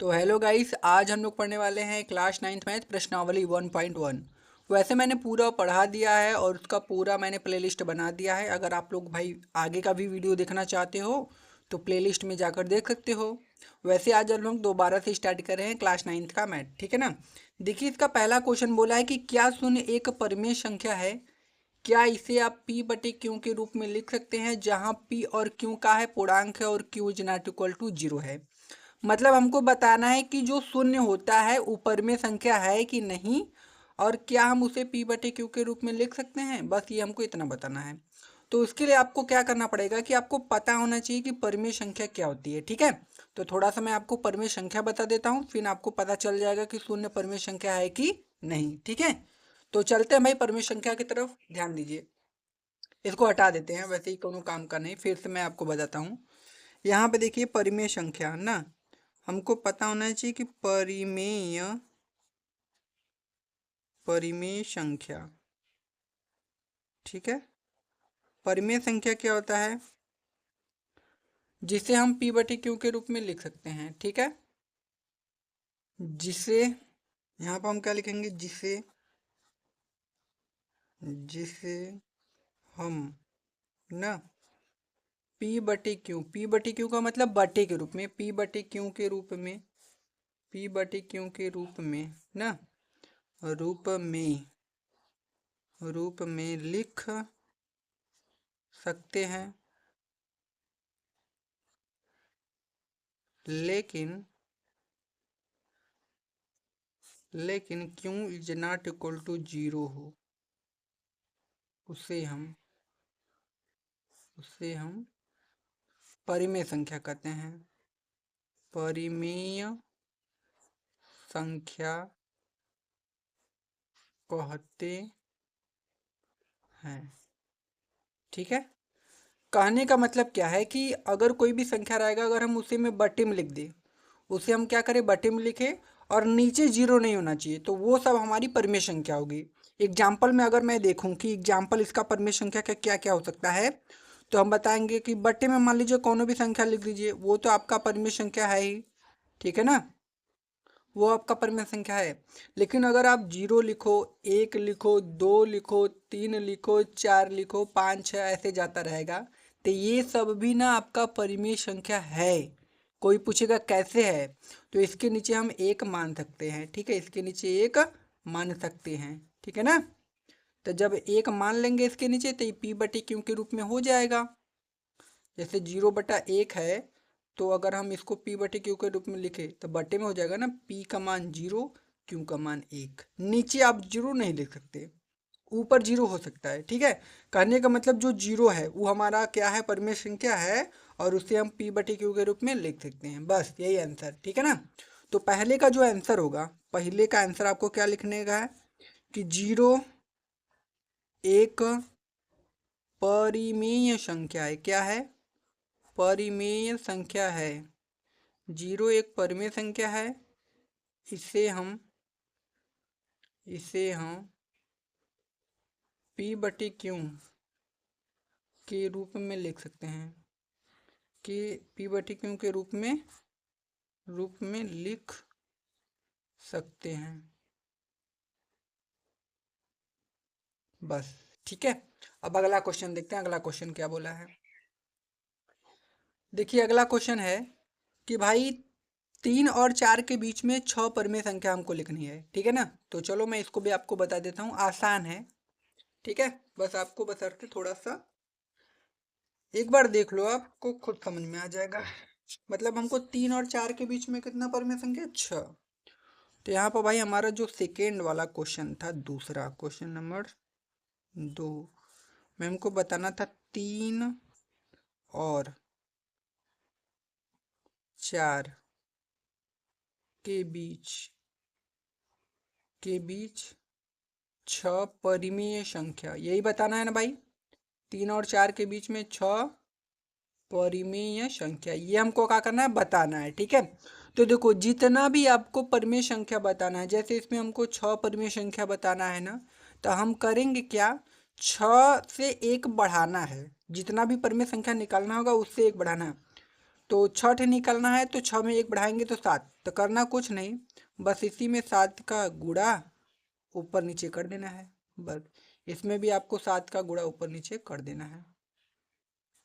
तो hello guys, आज हम लोग पढ़ने वाले हैं क्लास 9th मैथ प्रश्नावली 1.1। वैसे मैंने पूरा पढ़ा दिया है और उसका पूरा मैंने प्लेलिस्ट बना दिया है। अगर आप लोग भाई आगे का भी वीडियो देखना चाहते हो तो प्लेलिस्ट में जाकर देख सकते हो। वैसे आज हम लोग दोबारा से स्टार्ट कर रहे हैं क्लास 9th का मैथ, ठीक है ना। देखिए, इसका पहला क्वेश्चन बोला है कि क्या शून्य एक परिमेय संख्या है। क्या इसे आप p बटे क्यू के रूप में लिख सकते हैं, जहां p और q का है पूर्णांक है और q is not equal to 0 है। मतलब हमको बताना है कि जो शून्य होता है ऊपर में संख्या है कि नहीं, और क्या हम उसे p बटे क्यू के रूप में लिख सकते हैं। बस ये हमको इतना बताना है। तो उसके लिए आपको क्या करना पड़ेगा कि आपको पता होना चाहिए कि परिमेय संख्या क्या होती है, ठीक है। तो थोड़ा सा मैं आपको परिमेय संख्या बता देता हूँ, फिर आपको पता चल जाएगा कि शून्य परिमेय संख्या है कि नहीं, ठीक है। तो चलते हैं भाई परिमेय संख्या की तरफ, ध्यान दीजिए। इसको हटा देते हैं, वैसे ही कोनो काम का नहीं, फिर से मैं आपको बताता हूँ। यहाँ पे देखिए परिमेय संख्या ना, हमको पता होना चाहिए कि परिमेय परिमेय संख्या, ठीक है। परिमेय संख्या क्या होता है, जिसे हम p बटे क्यू के रूप में लिख सकते हैं, ठीक है। जिसे यहाँ पर हम क्या लिखेंगे, जिसे जिसे हम ना p बटे क्यू का मतलब बटे के रूप में, p बटे क्यू के रूप में, p बटे क्यू के रूप में ना, रूप में लिख सकते हैं। लेकिन क्यों इज नॉट इक्वल टू 0 हो, उसे हम परिमेय संख्या कहते हैं। परिमेय संख्या कहते हैं, ठीक है। कहने का मतलब क्या है कि अगर कोई भी संख्या रहेगा, अगर हम उसे में बटे में लिख दें, उसे हम क्या करें, बटे में लिखें, और नीचे जीरो नहीं होना चाहिए, तो वो सब हमारी परिमेय संख्या होगी। एग्जाम्पल में अगर मैं देखूं कि एग्जाम्पल इसका परिमेय संख्या का क्या क्या हो सकता है, तो हम बताएंगे कि बटे में मान लीजिए कोनो भी संख्या लिख दीजिए, वो तो आपका परिमेय संख्या है ही, ठीक है ना, वो आपका परिमेय संख्या है। लेकिन अगर आप जीरो लिखो, एक लिखो, दो लिखो, तीन लिखो, चार लिखो, पाँच छः ऐसे जाता रहेगा, तो ये सब भी ना आपका परिमेय संख्या है। कोई पूछेगा कैसे है, तो इसके नीचे हम एक मान सकते हैं, ठीक है, इसके नीचे एक मान सकते हैं, ठीक है ना। तो जब एक मान लेंगे इसके नीचे, तो ये पी बटे क्यू के रूप में हो जाएगा। जैसे 0/1 है, तो अगर हम इसको p बटे क्यू के रूप में लिखे तो बटे में हो जाएगा ना, p का मान 0, q का मान 1। नीचे आप 0 नहीं लिख सकते, ऊपर 0 हो सकता है, ठीक है। कहने का मतलब जो 0 है वो हमारा क्या है, परिमेय संख्या है, और उसे हम p बटे क्यू के रूप में लिख सकते हैं। बस यही आंसर, ठीक है ना। तो पहले का जो आंसर होगा, पहले का आंसर आपको क्या लिखने का है कि 0 एक परिमेय संख्या है। क्या है, परिमेय संख्या है। 0 एक परिमेय संख्या है। इसे हम p बटे क्यू के रूप में लिख सकते हैं, कि p बटे क्यू के रूप में लिख सकते हैं। बस, ठीक है। अब अगला क्वेश्चन देखते हैं, अगला क्वेश्चन क्या बोला है। देखिए अगला क्वेश्चन है कि भाई 3 और 4 के बीच में 6 परिमेय संख्या हमको लिखनी है, ठीक है ना। तो चलो मैं इसको भी आपको बता देता हूँ, आसान है, ठीक है। बस आपको बशर्ते थोड़ा सा एक बार देख लो, आपको खुद समझ में आ जाएगा। मतलब हमको 3 और 4 के बीच में कितना परिमेय संख्या, 6। तो यहाँ पर भाई हमारा जो सेकेंड वाला क्वेश्चन था, दूसरा क्वेश्चन नंबर 2 में हमको बताना था 3 और 4 के बीच 6 परिमेय संख्या, यही बताना है ना भाई। 3 और 4 के बीच में 6 परिमेय संख्या, ये हमको क्या करना है, बताना है, ठीक है। तो देखो जितना भी आपको परिमेय संख्या बताना है, जैसे इसमें हमको 6 परिमेय संख्या बताना है ना, तो हम करेंगे क्या, 6 से एक बढ़ाना है। जितना भी परिमेय संख्या निकालना होगा उससे एक बढ़ाना है। तो 6 निकलना है, तो 6 में 1 बढ़ाएंगे तो 7। तो करना कुछ नहीं, बस इसी में 7 का गुणा ऊपर नीचे कर देना है। बस इसमें भी आपको 7 का गुणा ऊपर नीचे कर देना है।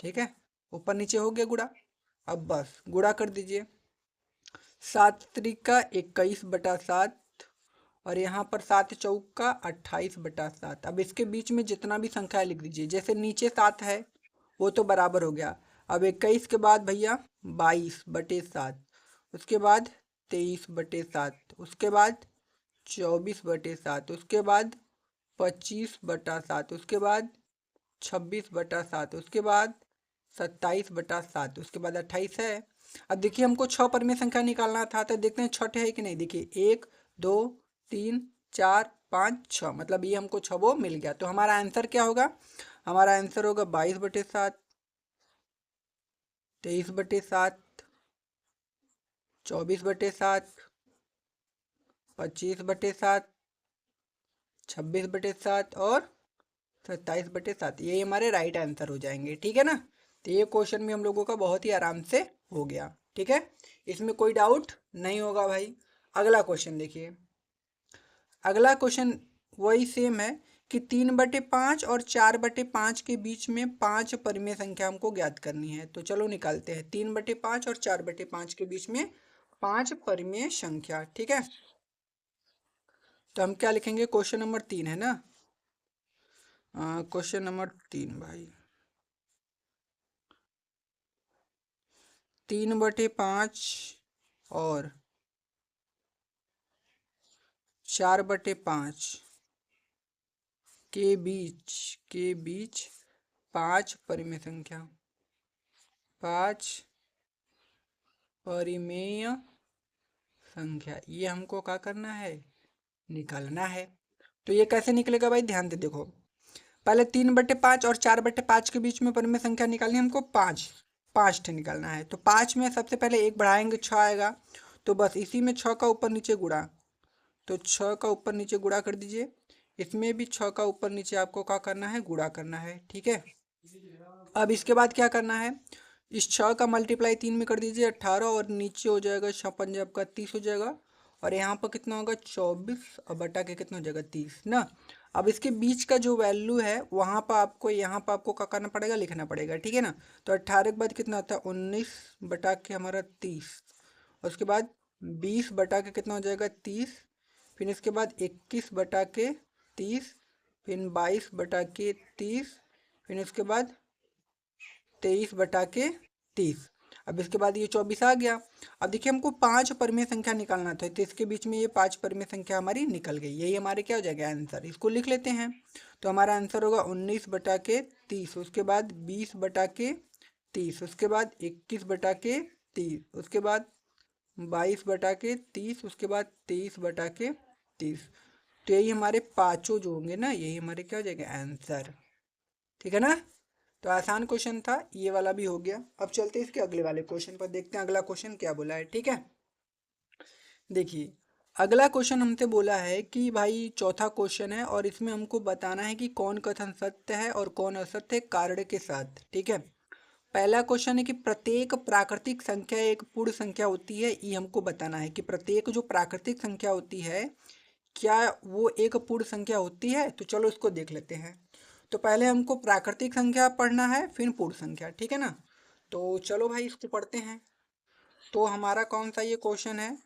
ठीक है, ऊपर नीचे हो गया गुणा। अब बस गुणा कर दीजिए। 7 त्रिका 21/7 और यहाँ पर 7 चौका 28/7। अब इसके बीच में जितना भी संख्या लिख दीजिए, जैसे नीचे 7 है वो तो बराबर हो गया। अब 21 के बाद भैया 22/7, उसके बाद 23/7, उसके बाद 24/7, उसके बाद 25/7, उसके बाद 26/7, उसके बाद 27/7, उसके बाद 28 है। अब देखिए हमको 6 परिमेय संख्या निकालना था, तो देखते हैं छठे है कि नहीं। देखिए 1 2 3 4 5 6, मतलब ये हमको 6 वो मिल गया। तो हमारा आंसर क्या होगा? हमारा आंसर होगा 22/7, 23/7, 24/7, 25/7, 26/7 और 27/7। ये हमारे राइट आंसर हो जाएंगे। ठीक है ना। तो ये क्वेश्चन भी हम लोगों का बहुत ही आराम से हो गया। ठीक है, इसमें कोई डाउट नहीं होगा भाई। अगला क्वेश्चन देखिए। अगला क्वेश्चन वही सेम है कि 3/5 और 4/5 के बीच में 5 परिमेय संख्या हमको ज्ञात करनी है। तो चलो निकालते हैं। 3/5 और 4/5 के बीच में 5 परिमेय संख्या। ठीक है, तो हम क्या लिखेंगे? क्वेश्चन नंबर 3 है ना। क्वेश्चन नंबर 3 भाई। 3/5 और 4/5 के बीच 5 परिमेय संख्या, 5 परिमेय संख्या, ये हमको क्या करना है? निकालना है। तो ये कैसे निकलेगा भाई? ध्यान दे देखो। पहले 3/5 और 4/5 के बीच में परिमेय संख्या निकालनी है हमको। 5 निकालना है। तो 5 में सबसे पहले 1 बढ़ाएंगे 6 आएगा। तो बस इसी में 6 का ऊपर नीचे गुणा। तो 6 का ऊपर नीचे गुणा कर दीजिए। इसमें भी 6 का ऊपर नीचे आपको क्या करना है? गुणा करना है। ठीक है, अब इसके बाद क्या करना है? इस 6 का मल्टीप्लाई 3 में कर दीजिए 18, और नीचे हो जाएगा 6 पंजे आपका 30 हो जाएगा। और यहाँ पर कितना होगा? 24, और बटा के कितना हो जाएगा? 30 ना। अब इसके बीच का जो वैल्यू है वहाँ पर आपको, यहाँ पर आपको क्या करना पड़ेगा? लिखना पड़ेगा। ठीक है ना। तो 18 के बाद कितना आता है? 19 बटा के हमारा 30, उसके बाद 20 बटा के कितना हो जाएगा? 30, फिर इसके बाद 21 बटा के 30, फिर 22 बटा के 30, फिर इसके बाद 23/30। अब इसके बाद ये 24 आ गया। अब देखिए हमको 5 परिमेय संख्या निकालना था, तो इसके बीच में ये 5 परिमेय संख्या हमारी निकल गई। यही हमारे क्या हो जाएगा? आंसर। इसको लिख लेते हैं। तो हमारा आंसर होगा 19/30, उसके बाद 20/30, उसके बाद 21/30, उसके बाद 22/30, उसके बाद 23/30। तो यही हमारे पाँचों जो होंगे ना, यही हमारे क्या हो जाएगा? आंसर। ठीक है ना। तो आसान क्वेश्चन था, ये वाला भी हो गया। अब चलते हैं इसके अगले वाले क्वेश्चन पर, देखते हैं अगला क्वेश्चन क्या बोला है। ठीक है, देखिए अगला क्वेश्चन हमसे बोला है कि भाई चौथा क्वेश्चन है, और इसमें हमको बताना है कि कौन कथन सत्य है और कौन असत्य है कारण के साथ। ठीक है, पहला क्वेश्चन है कि प्रत्येक प्राकृतिक संख्या एक पूर्ण संख्या होती है। ये हमको बताना है कि प्रत्येक जो प्राकृतिक संख्या होती है, क्या वो एक पूर्ण संख्या होती है। तो चलो इसको देख लेते हैं। तो पहले हमको प्राकृतिक संख्या पढ़ना है, फिर पूर्ण संख्या। ठीक है ना। तो चलो भाई इसको पढ़ते हैं। तो हमारा कौन सा ये क्वेश्चन है?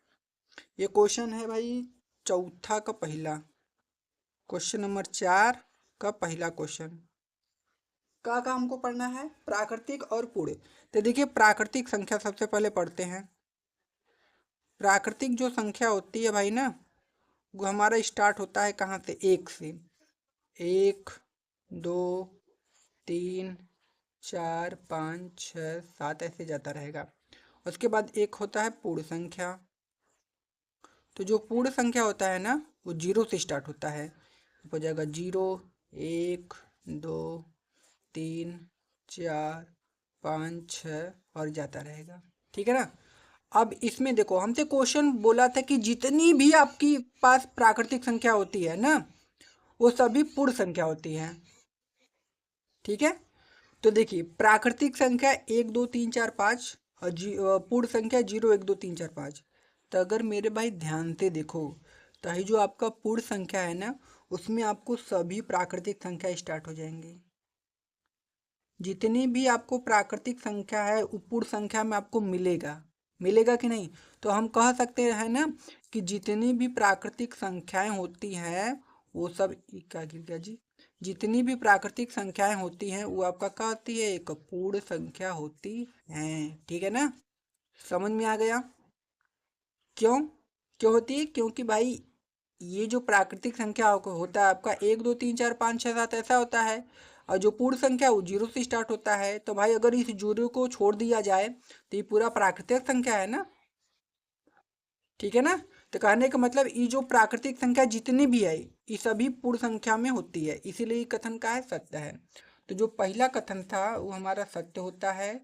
ये क्वेश्चन है भाई चौथा का पहला, क्वेश्चन नंबर 4 का पहला क्वेश्चन। का हमको पढ़ना है? प्राकृतिक और पूर्ण। तो देखिए प्राकृतिक संख्या सबसे पहले पढ़ते हैं। प्राकृतिक जो संख्या होती है भाई ना, वो हमारा स्टार्ट होता है कहाँ से? 1 से। 1 2 3 4 5 6 7 ऐसे जाता रहेगा। उसके बाद एक होता है पूर्ण संख्या। तो जो पूर्ण संख्या होता है ना, वो 0 से स्टार्ट होता है। हो जाएगा 0 1 2 3 4 5 6 और जाता रहेगा। ठीक है ना। अब इसमें देखो हमसे क्वेश्चन बोला था कि जितनी भी आपकी पास प्राकृतिक संख्या होती है ना, वो सभी पूर्ण संख्या होती है। ठीक है, तो देखिए प्राकृतिक संख्या 1 2 3 4 5, और पूर्ण संख्या 0 1 2 3 4 5। तो अगर मेरे भाई ध्यान से देखो, तो ये जो आपका पूर्ण संख्या है ना, उसमें आपको सभी प्राकृतिक संख्या स्टार्ट हो जाएंगी। जितनी भी आपको प्राकृतिक संख्या है वो पूर्ण संख्या में आपको मिलेगा। मिलेगा कि नहीं? तो हम कह सकते हैं ना कि जितनी भी प्राकृतिक संख्याएं होती हैं वो सब क्या गिर गया जी, जितनी भी प्राकृतिक संख्याएं होती हैं वो आपका क्या होती है, एक पूर्ण संख्या होती हैं। ठीक है ना? समझ में आ गया? क्यों? क्यों होती है? क्योंकि भाई ये जो प्राकृतिक संख्या होता है आपका 1 2 3 4 5 6 7 ऐसा होता है, और जो पूर्ण संख्या वो 0 से स्टार्ट होता है। तो भाई अगर इस 0 को छोड़ दिया जाए तो ये पूरा प्राकृतिक संख्या है ना। ठीक है ना? तो कहने का मतलब ये जो प्राकृतिक संख्या जितनी भी है ये सभी पूर्ण संख्या में होती है, इसीलिए ये कथन का है सत्य है। तो जो पहला कथन था वो हमारा सत्य होता है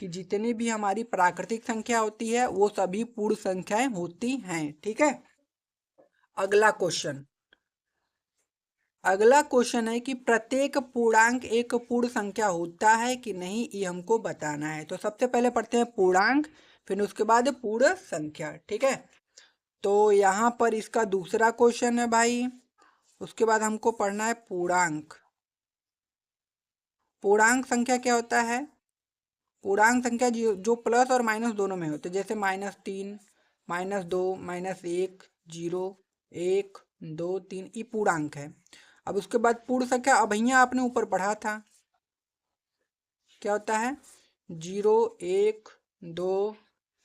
कि जितनी भी हमारी प्राकृतिक संख्या होती है वो सभी पूर्ण संख्याएं होती हैं। ठीक है? अगला क्वेश्चन, अगला क्वेश्चन है कि प्रत्येक पूर्णांक एक पूर्ण संख्या होता है कि नहीं, ये हमको बताना है। तो सबसे पहले पढ़ते हैं पूर्णांक, फिर उसके बाद पूर्ण संख्या। ठीक है? तो यहाँ पर इसका दूसरा क्वेश्चन है भाई। उसके बाद हमको पढ़ना है पूर्णांक। पूर्णांक संख्या क्या होता है? पूर्णांक संख्या जो प्लस और माइनस दोनों में होते, जैसे -3, -2, -1, 0, 1, 2, 3, ये पूर्णांक है। अब उसके बाद पूर्ण संख्या, अब यहाँ आपने ऊपर पढ़ा था क्या होता है, 0 1 2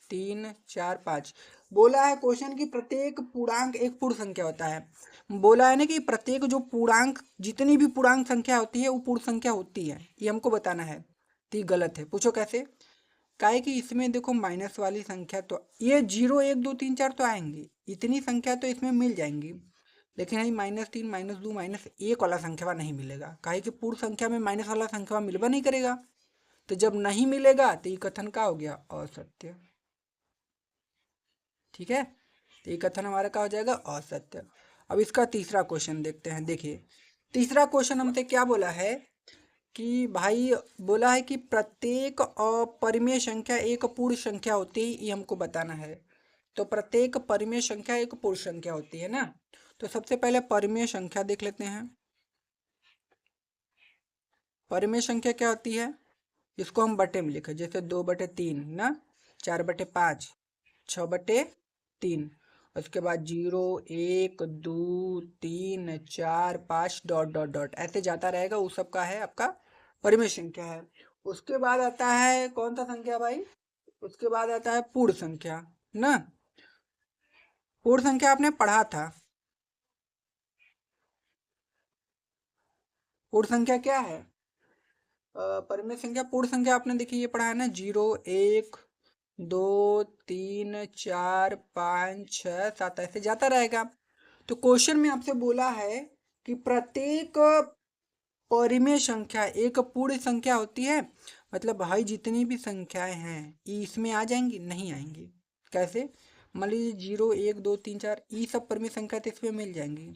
3 4 5। बोला है क्वेश्चन की प्रत्येक पूर्णांक एक पूर्ण संख्या होता है। बोला है ना कि प्रत्येक जो पूर्णांक, जितनी भी पूर्णांक संख्या होती है वो पूर्ण संख्या होती है, ये हमको बताना है। तो ये गलत है। पूछो कैसे? काहे कि इसमें देखो माइनस वाली संख्या, तो ये 0 1 2 3 4 तो आएंगी, इतनी संख्या तो इसमें मिल जाएंगी। लेकिन यही -3 -2 -1 वाला संख्या नहीं मिलेगा, काहे कि पूर्ण संख्या में माइनस वाला संख्या मिलवा नहीं करेगा। तो जब नहीं मिलेगा तो ये कथन का हो गया असत्य। ठीक है? तो ये कथन हमारा क्या हो जाएगा, असत्य। अब इसका तीसरा क्वेश्चन देखते हैं। देखिए तीसरा क्वेश्चन हमसे क्या बोला है कि भाई, बोला है कि प्रत्येक अपरिमेय संख्या एक पूर्ण संख्या होती है, ये हमको बताना है। तो प्रत्येक परिमेय संख्या एक पूर्ण संख्या होती है ना। तो सबसे पहले परिमेय संख्या देख लेते हैं। परिमेय संख्या क्या होती है, इसको हम बटे में लिखे, जैसे 2/3 ना, 4/5, 6/3। उसके बाद 0 1 2 3 4 5 डॉट डॉट डॉट ऐसे जाता रहेगा, वो सब का है आपका परिमेय संख्या है। उसके बाद आता है कौन सा संख्या भाई, उसके बाद आता है पूर्ण संख्या ना। पूर्ण संख्या आपने पढ़ा था। पूर्ण संख्या क्या है? परिमेय संख्या, पूर्ण संख्या आपने देखिए ये पढ़ा है ना, 0 1 2 3 4 5 6 7 ऐसे जाता रहेगा। तो क्वेश्चन में आपसे बोला है कि प्रत्येक परिमेय संख्या एक पूर्ण संख्या होती है, मतलब भाई जितनी भी संख्याएं हैं ये इसमें आ जाएंगी, नहीं आएंगी। कैसे? मान लीजिए 0 1 2 3 4 ये सब परिमेय संख्या तो इसमें मिल जाएंगी,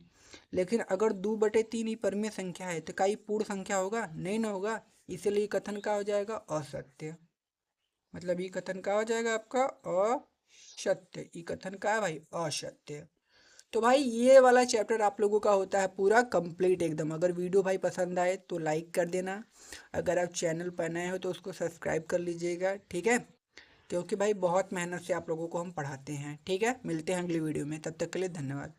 लेकिन अगर 2/3 ही परिमेय संख्या है तो क्या ये पूर्ण संख्या होगा? नहीं ना होगा। इसलिए कथन का हो जाएगा असत्य। मतलब ये कथन का हो जाएगा आपका असत्य। ये कथन का है भाई असत्य। तो भाई ये वाला चैप्टर आप लोगों का होता है पूरा कंप्लीट एकदम। अगर वीडियो भाई पसंद आए तो लाइक कर देना, अगर आप चैनल पर नए हो तो उसको सब्सक्राइब कर लीजिएगा। ठीक है? क्योंकि भाई बहुत मेहनत से आप लोगों को हम पढ़ाते हैं। ठीक है? मिलते हैं अगली वीडियो में, तब तक के लिए धन्यवाद।